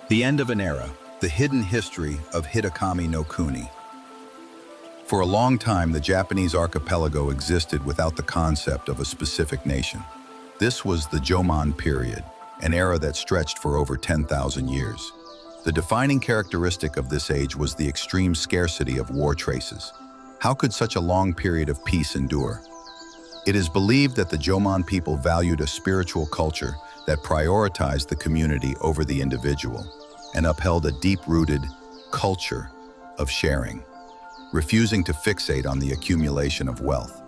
The end of an era, the hidden history of Hidakami-no-Kuni. For a long time, the Japanese archipelago existed without the concept of a specific nation. This was the Jomon period, an era that stretched for over 10,000 years. The defining characteristic of this age was the extreme scarcity of war traces. How could such a long period of peace endure? It is believed that the Jomon people valued a spiritual culture that prioritized the community over the individual and upheld a deep-rooted culture of sharing, refusing to fixate on the accumulation of wealth.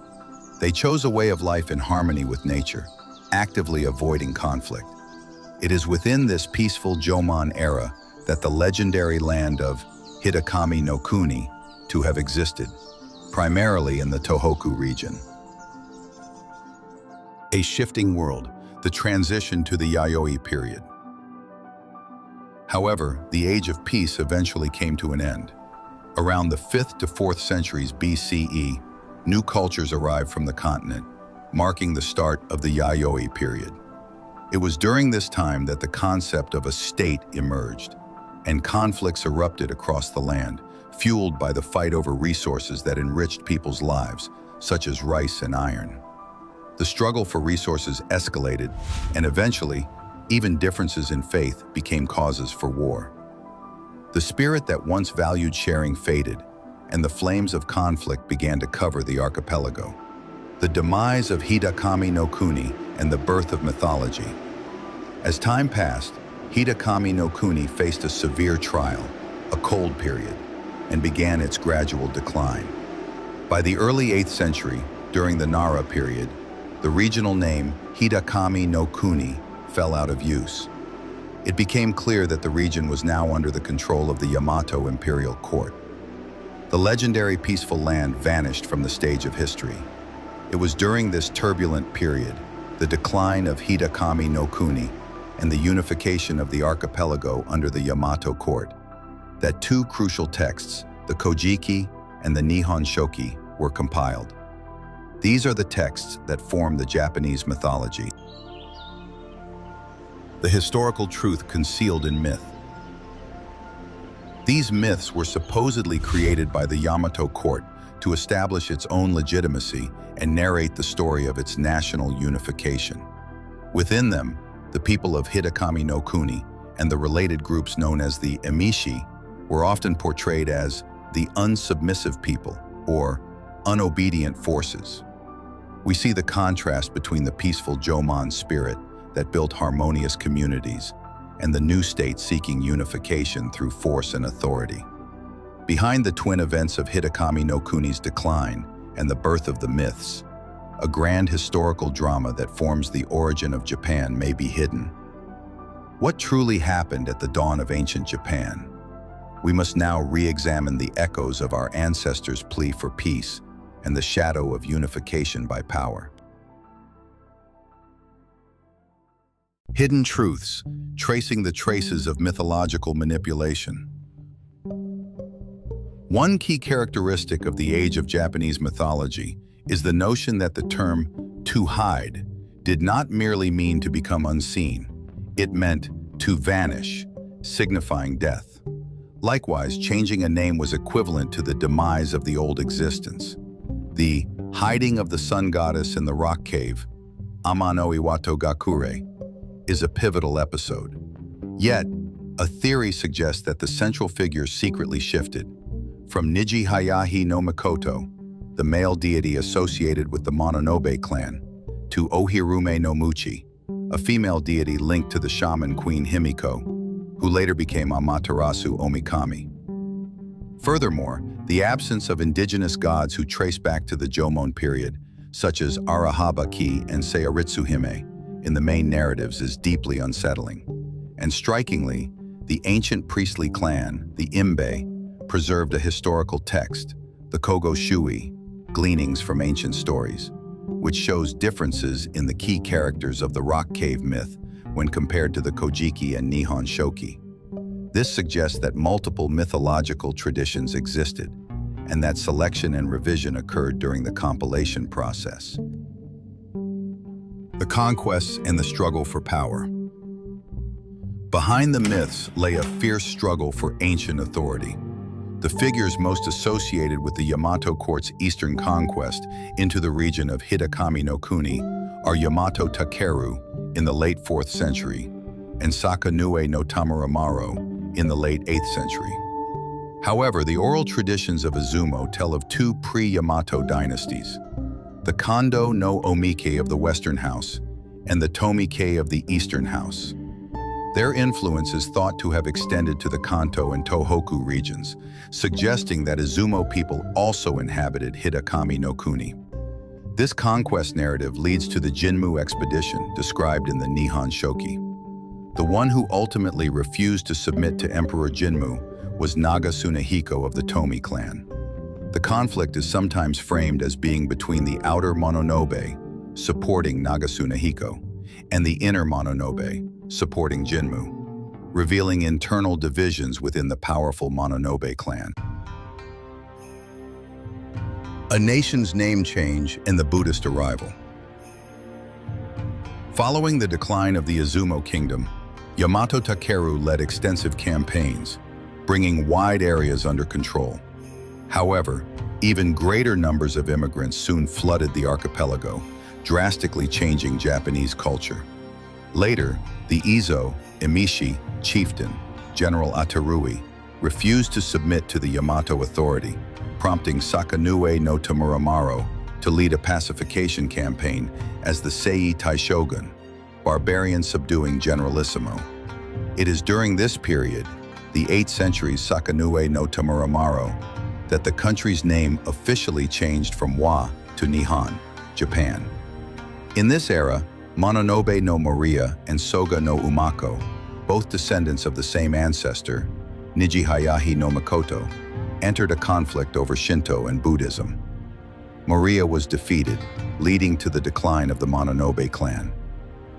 They chose a way of life in harmony with nature, actively avoiding conflict. It is within this peaceful Jomon era that the legendary land of Hidakami-no-Kuni to have existed, primarily in the Tohoku region. A shifting world, the transition to the Yayoi period. However, the age of peace eventually came to an end. Around the 5th to 4th centuries BCE, new cultures arrived from the continent, marking the start of the Yayoi period. It was during this time that the concept of a state emerged, and conflicts erupted across the land, fueled by the fight over resources that enriched people's lives, such as rice and iron. The struggle for resources escalated, and eventually, even differences in faith became causes for war. The spirit that once valued sharing faded, and the flames of conflict began to cover the archipelago. The demise of Hidakami-no-Kuni and the birth of mythology. As time passed, Hidakami-no-Kuni faced a severe trial, a cold period, and began its gradual decline. By the early 8th century, during the Nara period, the regional name Hidakami-no-Kuni fell out of use. It became clear that the region was now under the control of the Yamato Imperial Court. The legendary peaceful land vanished from the stage of history. It was during this turbulent period, the decline of Hidakami-no-Kuni and the unification of the archipelago under the Yamato Court, that two crucial texts, the Kojiki and the Nihon Shoki, were compiled. These are the texts that form the Japanese mythology. The historical truth concealed in myth. These myths were supposedly created by the Yamato Court to establish its own legitimacy and narrate the story of its national unification. Within them, the people of Hidakami-no-Kuni and the related groups known as the Emishi were often portrayed as the unsubmissive people or unobedient forces. We see the contrast between the peaceful Jomon spirit that built harmonious communities and the new state seeking unification through force and authority. Behind the twin events of Hidakami-no-Kuni's decline and the birth of the myths, a grand historical drama that forms the origin of Japan may be hidden. What truly happened at the dawn of ancient Japan? We must now re-examine the echoes of our ancestors' plea for peace and the shadow of unification by power. Hidden truths, tracing the traces of mythological manipulation. One key characteristic of the age of Japanese mythology is the notion that the term to hide did not merely mean to become unseen. It meant to vanish, signifying death. Likewise, changing a name was equivalent to the demise of the old existence. The hiding of the sun goddess in the rock cave, Ama-no-Kagaseo, is a pivotal episode. Yet, a theory suggests that the central figure secretly shifted from Niji Hayahi no Mikoto, the male deity associated with the Mononobe clan, to Ohirume no Muchi, a female deity linked to the shaman queen Himiko, who later became Amaterasu Omikami. Furthermore, the absence of indigenous gods who trace back to the Jomon period, such as Arahaba-ki and Seoritsu-hime, in the main narratives is deeply unsettling. And strikingly, the ancient priestly clan, the Imbe, preserved a historical text, the Kogo Shui, Gleanings from Ancient Stories, which shows differences in the key characters of the rock cave myth when compared to the Kojiki and Nihon Shoki. This suggests that multiple mythological traditions existed, and that selection and revision occurred during the compilation process. The Conquests and the struggle for power. Behind the myths lay a fierce struggle for ancient authority. The figures most associated with the Yamato Court's eastern conquest into the region of Hidakami-no-Kuni are Yamato Takeru in the late 4th century and Sakanue no Tamaramaro in the late 8th century. However, the oral traditions of Izumo tell of two pre-Yamato dynasties, the Kondo no Ōmika of the Western House and the Tomike of the Eastern House. Their influence is thought to have extended to the Kanto and Tohoku regions, suggesting that Izumo people also inhabited Hidakami-no-Kuni. This conquest narrative leads to the Jinmu expedition described in the Nihon Shoki. The one who ultimately refused to submit to Emperor Jinmu was Nagasunahiko of the Tomi clan. The conflict is sometimes framed as being between the outer Mononobe, supporting Nagasunahiko, and the inner Mononobe, supporting Jinmu, revealing internal divisions within the powerful Mononobe clan. A nation's name change and the Buddhist arrival. Following the decline of the Izumo kingdom, Yamato Takeru led extensive campaigns, bringing wide areas under control. However, even greater numbers of immigrants soon flooded the archipelago, drastically changing Japanese culture. Later, the Izo, Emishi, chieftain, General Atarui, refused to submit to the Yamato authority, prompting Sakanue no Tamaramaro to lead a pacification campaign as the Sei Taishogun, barbarian subduing generalissimo. It is during this period, the 8th century Sakanue no Tamaramaro, that the country's name officially changed from Wa to Nihon, Japan. In this era, Mononobe no Moriya and Soga no Umako, both descendants of the same ancestor, Nijihayahi no Makoto, entered a conflict over Shinto and Buddhism. Moriya was defeated, leading to the decline of the Mononobe clan.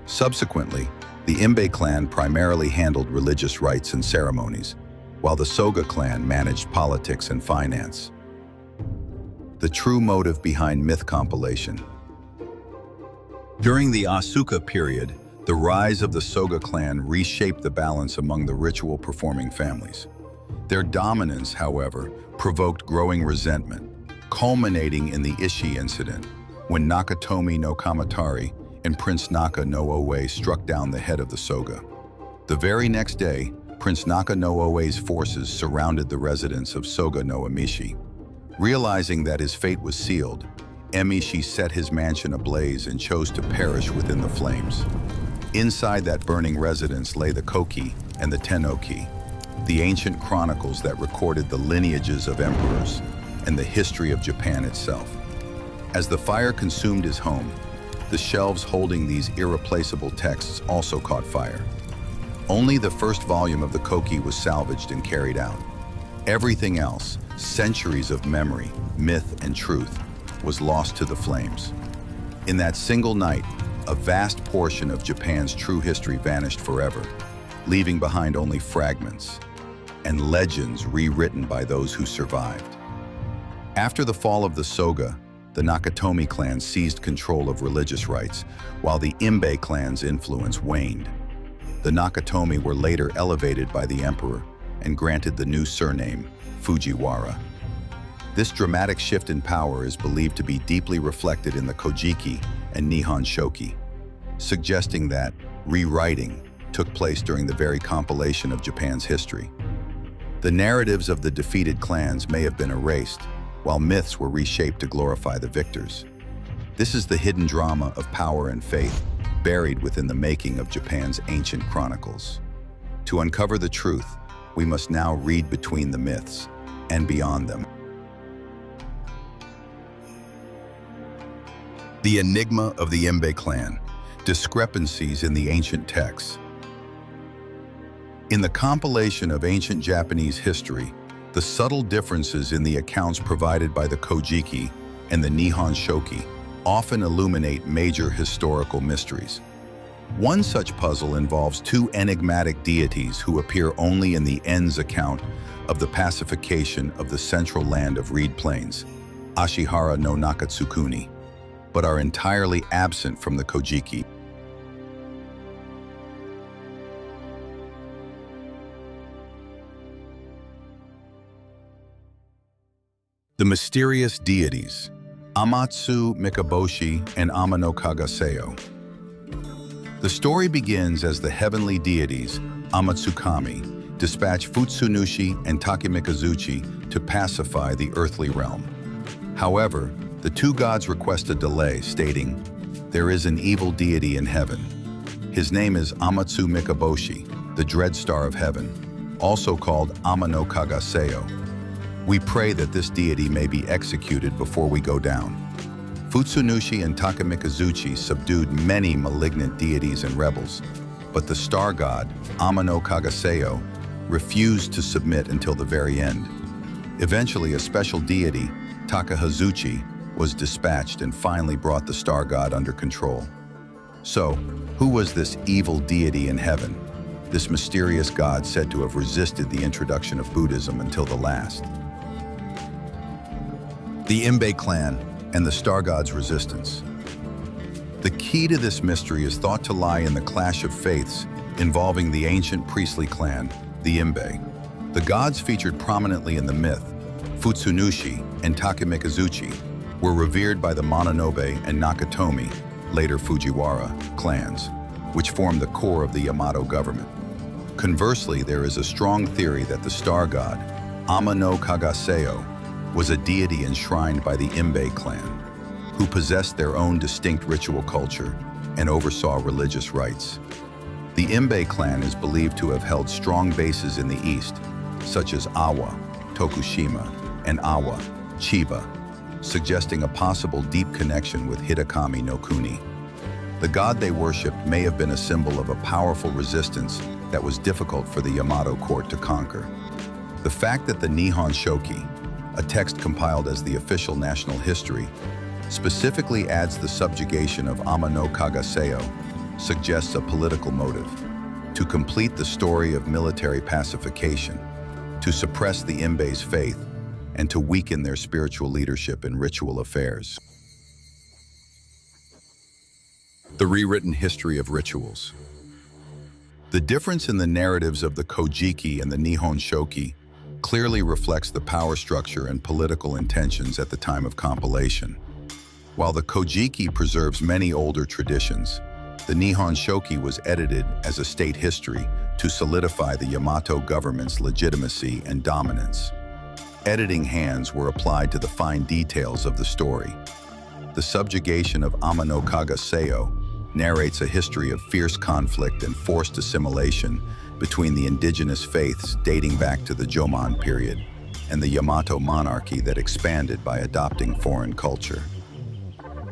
Subsequently, the Imbe clan primarily handled religious rites and ceremonies, while the Soga clan managed politics and finance. The true motive behind myth compilation. During the Asuka period, the rise of the Soga clan reshaped the balance among the ritual-performing families. Their dominance, however, provoked growing resentment, culminating in the Ishii incident, when Nakatomi no Kamatari and Prince Naka no Oe struck down the head of the Soga. The very next day, Prince Naka no Oe's forces surrounded the residence of Soga no Emishi. Realizing that his fate was sealed, Emishi set his mansion ablaze and chose to perish within the flames. Inside that burning residence lay the Koki and the Tennoki, the ancient chronicles that recorded the lineages of emperors and the history of Japan itself. As the fire consumed his home, the shelves holding these irreplaceable texts also caught fire. Only the first volume of the Koki was salvaged and carried out. Everything else, centuries of memory, myth, and truth, was lost to the flames. In that single night, a vast portion of Japan's true history vanished forever, leaving behind only fragments and legends rewritten by those who survived. After the fall of the Soga, the Nakatomi clan seized control of religious rites, while the Imbe clan's influence waned. The Nakatomi were later elevated by the emperor and granted the new surname, Fujiwara. This dramatic shift in power is believed to be deeply reflected in the Kojiki and Nihon Shoki, suggesting that rewriting took place during the very compilation of Japan's history. The narratives of the defeated clans may have been erased, while myths were reshaped to glorify the victors. This is the hidden drama of power and faith, buried within the making of Japan's ancient chronicles. To uncover the truth, we must now read between the myths and beyond them. The enigma of the Imbe clan, discrepancies in the ancient texts. In the compilation of ancient Japanese history, the subtle differences in the accounts provided by the Kojiki and the Nihon Shoki often illuminate major historical mysteries. One such puzzle involves two enigmatic deities who appear only in the En's account of the pacification of the central land of Reed Plains, Ashihara no Nakatsukuni, but are entirely absent from the Kojiki. The mysterious deities, Amatsu-Mikaboshi and Ama-no-Kagaseo. The story begins as the heavenly deities, Amatsukami, dispatch Futsunushi and Takemikazuchi to pacify the earthly realm. However, the two gods request a delay, stating, "There is an evil deity in heaven. His name is Amatsu-Mikaboshi, the dread star of heaven, also called Ama-no-Kagaseo. We pray that this deity may be executed before we go down." Futsunushi and Takemikazuchi subdued many malignant deities and rebels, but the star god, Ama-no-Kagaseo, refused to submit until the very end. Eventually, a special deity, Takahazuchi, was dispatched and finally brought the star god under control. So, who was this evil deity in heaven? This mysterious god said to have resisted the introduction of Buddhism until the last. The Imbe clan and the star god's resistance. The key to this mystery is thought to lie in the clash of faiths involving the ancient priestly clan, the Imbe. The gods featured prominently in the myth, Futsunushi and Takemikazuchi, were revered by the Mononobe and Nakatomi, later Fujiwara, clans, which formed the core of the Yamato government. Conversely, there is a strong theory that the star god, Ama-no-Kagaseo, was a deity enshrined by the Imbe clan, who possessed their own distinct ritual culture and oversaw religious rites. The Imbe clan is believed to have held strong bases in the east, such as Awa, Tokushima, and Awa, Chiba, suggesting a possible deep connection with Hidakami-no-Kuni. The god they worshipped may have been a symbol of a powerful resistance that was difficult for the Yamato Court to conquer. The fact that the Nihon Shoki, a text compiled as the official national history, specifically adds the subjugation of Ama-no-Kagaseo, suggests a political motive, to complete the story of military pacification, to suppress the Imbe's faith, and to weaken their spiritual leadership in ritual affairs. The rewritten history of rituals. The difference in the narratives of the Kojiki and the Nihon Shoki clearly reflects the power structure and political intentions at the time of compilation. While the Kojiki preserves many older traditions, the Nihon Shoki was edited as a state history to solidify the Yamato government's legitimacy and dominance. Editing hands were applied to the fine details of the story. The subjugation of Ama-no-Kagaseo narrates a history of fierce conflict and forced assimilation between the indigenous faiths dating back to the Jomon period and the Yamato monarchy that expanded by adopting foreign culture.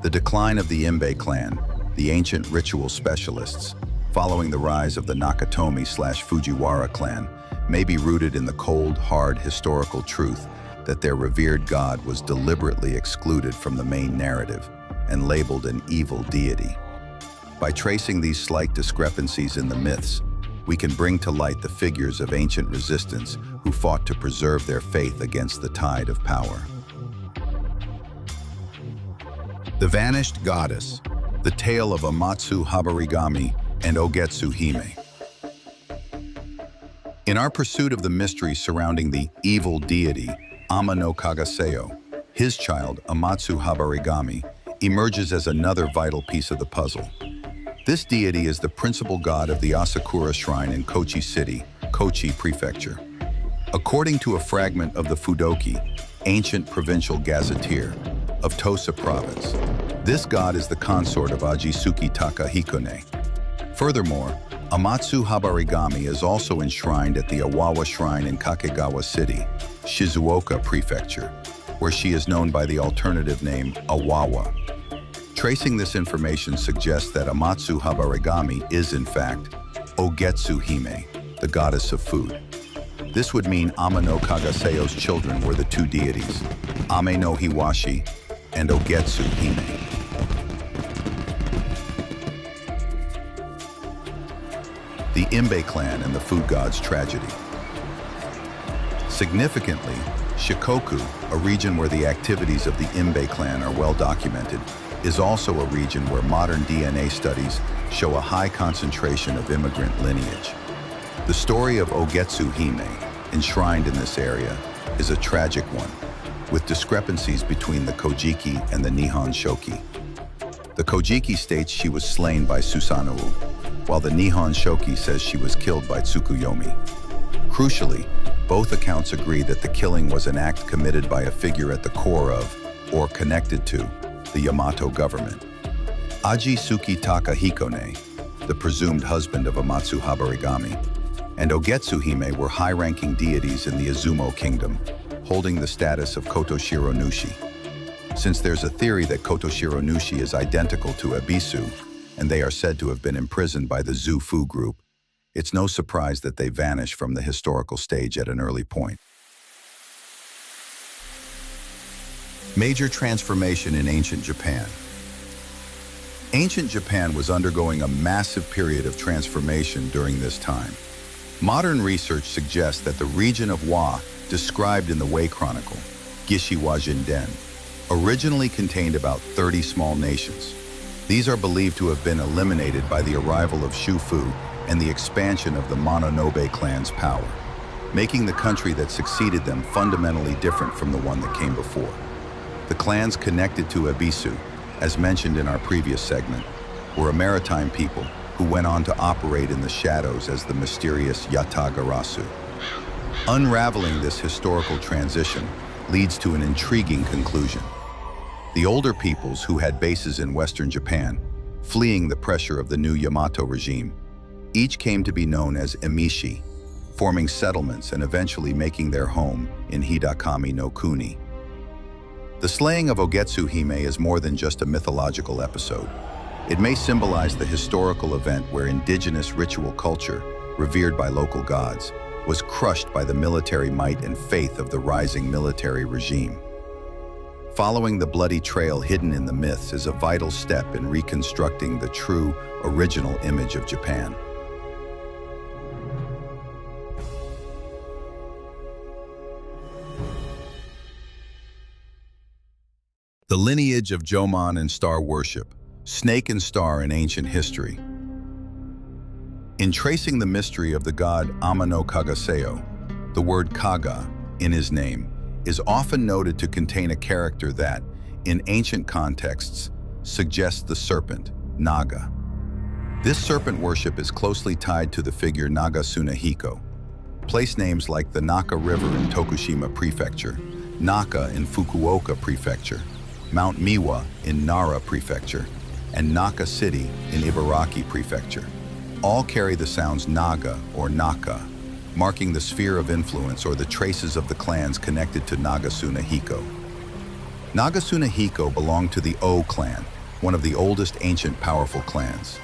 The decline of the Imbe clan, the ancient ritual specialists, following the rise of the Nakatomi/Fujiwara clan, may be rooted in the cold, hard historical truth that their revered god was deliberately excluded from the main narrative and labeled an evil deity. By tracing these slight discrepancies in the myths, we can bring to light the figures of ancient resistance who fought to preserve their faith against the tide of power. The Vanished Goddess, the tale of Amatsu-Habarigami and Ōgetsu-hime. In our pursuit of the mystery surrounding the evil deity, Ama-no-Kagaseo, his child, Amatsu-Habarigami, emerges as another vital piece of the puzzle. This deity is the principal god of the Asakura Shrine in Kochi City, Kochi Prefecture. According to a fragment of the Fudoki, ancient provincial gazetteer, of Tosa Province, this god is the consort of Ajisuki Takahikone. Furthermore, Amatsu-Habarigami is also enshrined at the Awawa Shrine in Kakegawa City, Shizuoka Prefecture, where she is known by the alternative name Awawa. Tracing this information suggests that Amatsu-Habarigami is, in fact, Ōgetsu-hime, the goddess of food. This would mean Ama-no-Kagaseo's children were the two deities, Ame-no-Hiwashi and Ōgetsu-hime. The Imbe clan and the food god's tragedy. Significantly, Shikoku, a region where the activities of the Imbe clan are well documented, is also a region where modern DNA studies show a high concentration of immigrant lineage. The story of Ōgetsu-hime, enshrined in this area, is a tragic one. with discrepancies between the Kojiki and the Nihon Shoki. The Kojiki states she was slain by Susanoo, while the Nihon Shoki says she was killed by Tsukuyomi. Crucially, both accounts agree that the killing was an act committed by a figure at the core of, or connected to, the Yamato government. Ajitsuki Takahikone, the presumed husband of Amatsu-Habarigami, and Ōgetsu-hime were high-ranking deities in the Izumo kingdom, holding the status of Kotoshiro Nushi. Since there's a theory that Kotoshiro Nushi is identical to Ebisu, and they are said to have been imprisoned by the Zu-fu group, it's no surprise that they vanish from the historical stage at an early point. Major transformation in ancient Japan. Ancient Japan was undergoing a massive period of transformation during this time. Modern research suggests that the region of Wa, described in the Wei Chronicle, Gishiwa Jinden, originally contained about 30 small nations. These are believed to have been eliminated by the arrival of Shufu and the expansion of the Mononobe clan's power, making the country that succeeded them fundamentally different from the one that came before. The clans connected to Ebisu, as mentioned in our previous segment, were a maritime people who went on to operate in the shadows as the mysterious Yatagarasu. Unraveling this historical transition leads to an intriguing conclusion. The older peoples who had bases in Western Japan, fleeing the pressure of the new Yamato regime, each came to be known as Emishi, forming settlements and eventually making their home in Hidakami-no-Kuni. The slaying of Ōgetsu-hime is more than just a mythological episode. It may symbolize the historical event where indigenous ritual culture, revered by local gods, was crushed by the military might and faith of the rising military regime. Following the bloody trail hidden in the myths is a vital step in reconstructing the true, original image of Japan. The lineage of Jomon and star worship, snake and star in ancient history. In tracing the mystery of the god Ama-no-Kagaseo, the word Kaga, in his name, is often noted to contain a character that, in ancient contexts, suggests the serpent, Naga. This serpent worship is closely tied to the figure Naga-Tsunehiko. Place names like the Naka River in Tokushima Prefecture, Naka in Fukuoka Prefecture, Mount Miwa in Nara Prefecture, and Naka City in Ibaraki Prefecture all carry the sounds Naga or Naka, marking the sphere of influence or the traces of the clans connected to Naga-Tsunehiko. Naga-Tsunehiko belonged to the O clan, one of the oldest ancient powerful clans.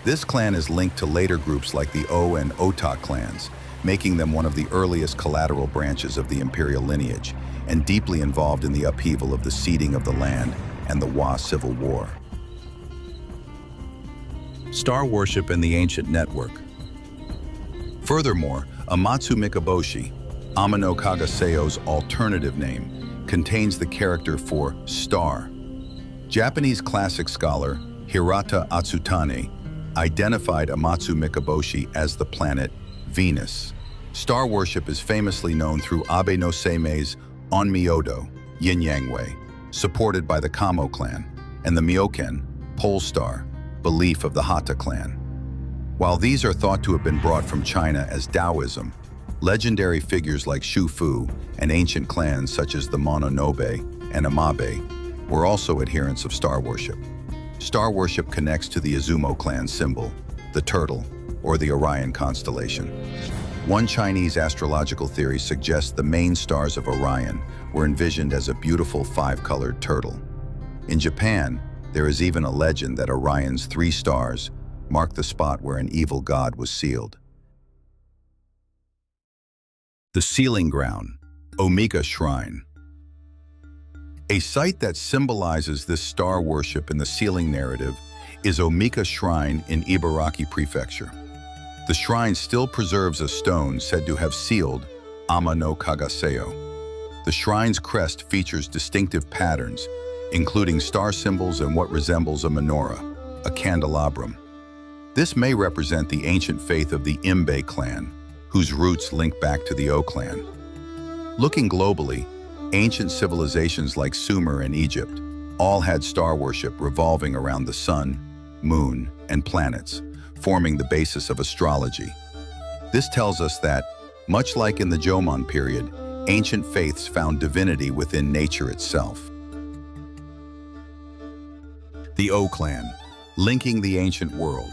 This clan is linked to later groups like the O and Ota clans, making them one of the earliest collateral branches of the imperial lineage, and deeply involved in the upheaval of the ceding of the land and the Wa Civil War. Star worship and the ancient network. Furthermore, Amatsu-Mikaboshi, Ama-no-Kagaseo's alternative name, contains the character for star. Japanese classic scholar Hirata Atsutane identified Amatsu-Mikaboshi as the planet Venus. Star worship is famously known through Abe no Seimei's Onmyodo, Yin-Yang Way, supported by the Kamo clan, and the Myoken, pole star, belief of the Hata clan. While these are thought to have been brought from China as Taoism, legendary figures like Shufu and ancient clans such as the Mononobe and Imabe were also adherents of star worship. Star worship connects to the Izumo clan symbol, the turtle, or the Orion constellation. One Chinese astrological theory suggests the main stars of Orion were envisioned as a beautiful five-colored turtle. In Japan, there is even a legend that Orion's 3 stars marked the spot where an evil god was sealed. The Sealing Ground, Ōmika Shrine. A site that symbolizes this star worship in the sealing narrative is Ōmika Shrine in Ibaraki Prefecture. The shrine still preserves a stone said to have sealed Ama-no-Kagaseo. The shrine's crest features distinctive patterns, including star symbols and what resembles a menorah, a candelabrum. This may represent the ancient faith of the Imbe clan, whose roots link back to the O clan. Looking globally, Ancient civilizations like Sumer and Egypt all had star worship revolving around the sun, moon, and planets, forming the basis of astrology. This tells us that, much like in the Jomon period, ancient faiths found divinity within nature itself. The O clan, linking the ancient world.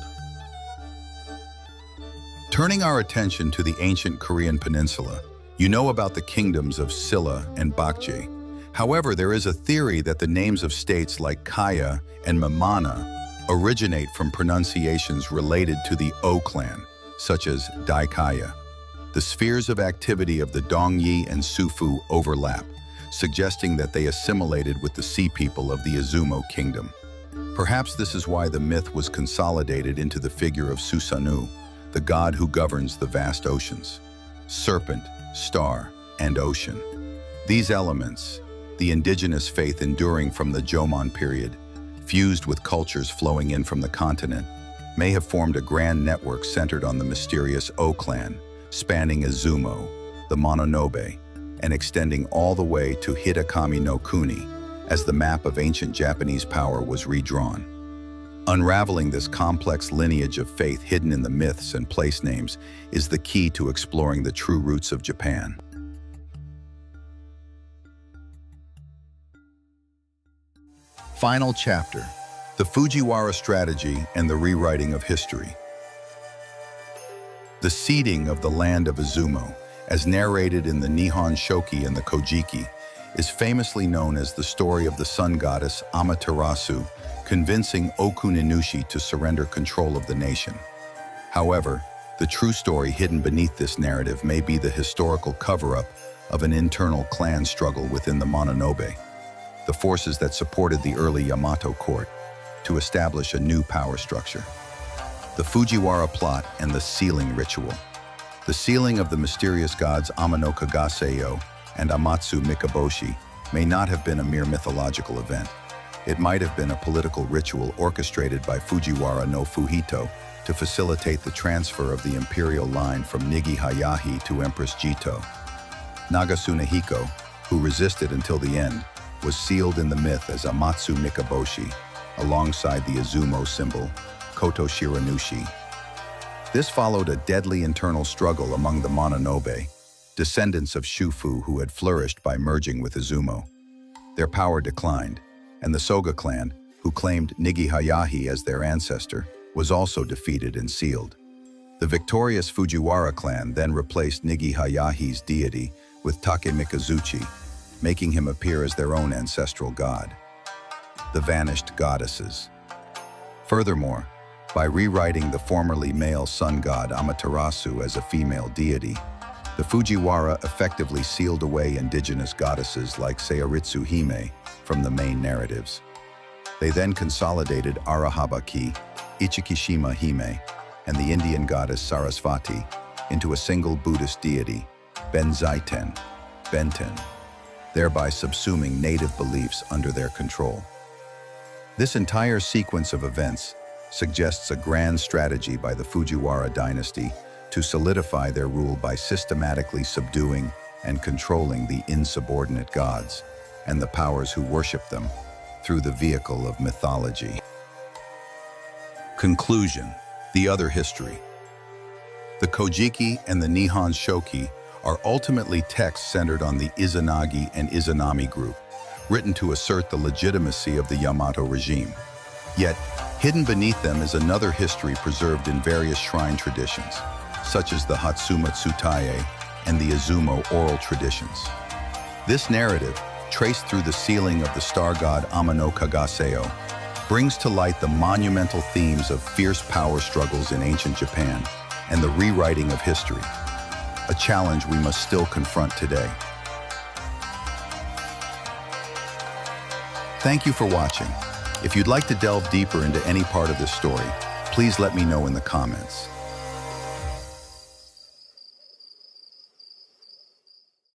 Turning our attention to the ancient Korean peninsula, you know about the kingdoms of Silla and Bakje. However, there is a theory that the names of states like Kaya and Mamana originate from pronunciations related to the O clan, such as Daikaya. The spheres of activity of the Dongyi and Sufu overlap, suggesting that they assimilated with the sea people of the Izumo kingdom. Perhaps this is why the myth was consolidated into the figure of Susanoo, the god who governs the vast oceans. Serpent, star, and ocean. These elements, the indigenous faith enduring from the Jomon period, fused with cultures flowing in from the continent, may have formed a grand network centered on the mysterious O clan, spanning Izumo, the Mononobe, and extending all the way to Hidakami-no-Kuni, as the map of ancient Japanese power was redrawn. Unraveling this complex lineage of faith hidden in the myths and place names is the key to exploring the true roots of Japan. Final chapter: the Fujiwara strategy and the rewriting of history. The seeding of the land of Izumo, as narrated in the Nihon Shoki and the Kojiki, is famously known as the story of the sun goddess Amaterasu, convincing Okuninushi to surrender control of the nation. However, the true story hidden beneath this narrative may be the historical cover-up of an internal clan struggle within the Mononobe, the forces that supported the early Yamato Court, to establish a new power structure. The Fujiwara plot and the sealing ritual. The sealing of the mysterious gods Ama-no-Kagaseo and Amatsu-Mikaboshi may not have been a mere mythological event. It might have been a political ritual orchestrated by Fujiwara no Fuhito to facilitate the transfer of the imperial line from Nigi Hayahi to Empress Jito. Nagasunehiko, who resisted until the end, was sealed in the myth as Amatsu-Mikaboshi, alongside the Izumo symbol, Koto Shiranushi. This followed a deadly internal struggle among the Mononobe, descendants of Shufu who had flourished by merging with Izumo. Their power declined, and the Soga clan, who claimed Nigi Hayahi as their ancestor, was also defeated and sealed. The victorious Fujiwara clan then replaced Nigi Hayahi's deity with Take Mikazuchi, making him appear as their own ancestral god. The vanished goddesses. Furthermore, by rewriting the formerly male sun god Amaterasu as a female deity, the Fujiwara effectively sealed away indigenous goddesses like Seoritsu-hime from the main narratives. They then consolidated Arahaba-ki, Ichikishima-hime, and the Indian goddess Sarasvati into a single Buddhist deity, Benzaiten, Benten, thereby subsuming native beliefs under their control. This entire sequence of events suggests a grand strategy by the Fujiwara dynasty to solidify their rule by systematically subduing and controlling the insubordinate gods and the powers who worship them through the vehicle of mythology. Conclusion: the other history. The Kojiki and the Nihon Shoki are ultimately texts centered on the Izanagi and Izanami group, written to assert the legitimacy of the Yamato regime. Yet, hidden beneath them is another history preserved in various shrine traditions, such as the Hatsuma Tsutaye and the Izumo oral traditions. This narrative, traced through the sealing of the star god Ama-no-Kagaseo, brings to light the monumental themes of fierce power struggles in ancient Japan and the rewriting of history, a challenge we must still confront today. Thank you for watching. If you'd like to delve deeper into any part of this story, please let me know in the comments.